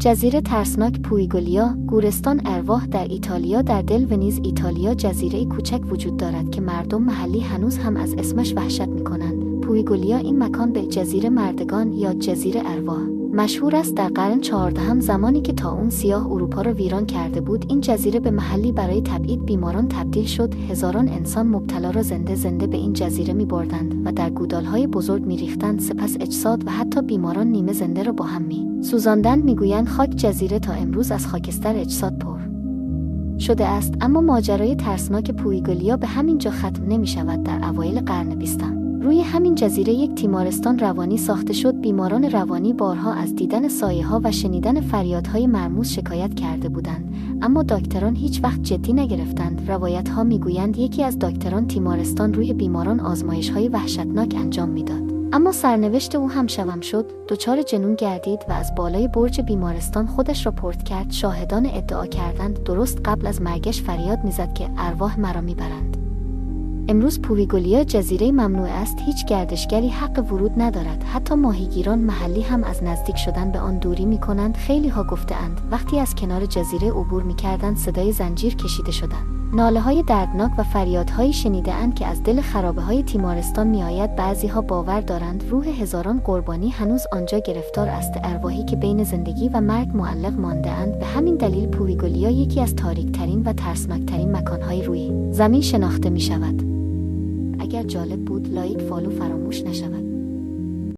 جزیره ترسناک پویگولیا، گورستان ارواح در ایتالیا. در دل ونیز ایتالیا جزیره کوچک وجود دارد که مردم محلی هنوز هم از اسمش وحشت می‌کنند. پویگولیا این مکان به جزیره مردگان یا جزیره ارواح مشهور است. در قرن 14 زمانی که طاعون سیاه اروپا را ویران کرده بود، این جزیره به محلی برای تبعید بیماران تبدیل شد. هزاران انسان مبتلا را زنده به این جزیره می‌بردند و در گودال‌های بزرگ می‌ریختند، سپس اجساد و حتی بیماران نیمه زنده را با هم می‌سوزاندند. می‌گویند خاک جزیره تا امروز از خاکستر اجساد پر شده است. اما ماجرای ترسناک پویگولیا به همین جا ختم نمی‌شود. در اوایل قرن 20 روی همین جزیره یک تیمارستان روانی ساخته شد. بیماران روانی بارها از دیدن سایه‌ها و شنیدن فریادهای مرموز شکایت کرده بودند، اما دکتران هیچ وقت جدی نگرفتند. روایت‌ها می‌گویند یکی از دکتران تیمارستان روی بیماران آزمایش‌های وحشتناک انجام می‌داد، اما سرنوشت او همشوم شد. دچار جنون گردید و از بالای برج بیمارستان خودش را پورت کرد. شاهدان ادعا کردند درست قبل از مرگش فریاد می‌زد که ارواح مرا می‌برند. امروز پویگولیا جزیره ممنوع است. هیچ گردشگری حق ورود ندارد. حتی ماهیگیران محلی هم از نزدیک شدن به آن دوری می‌کنند. خیلی ها گفته‌اند وقتی از کنار جزیره عبور می‌کردند صدای زنجیر کشیده شدند. ناله‌های دردناک و فریادهایی شنیده‌اند که از دل خرابه‌های تیمارستان می‌آید. بعضی‌ها باور دارند روح هزاران قربانی هنوز آنجا گرفتار است، ارواحی که بین زندگی و مرگ معلق مانده‌اند. به همین دلیل پویگولیا یکی از تاریک‌ترین و ترسناک‌ترین مکان‌های روی زمین شناخته می‌شود. اگر جالب بود لایک فالو فراموش نشود.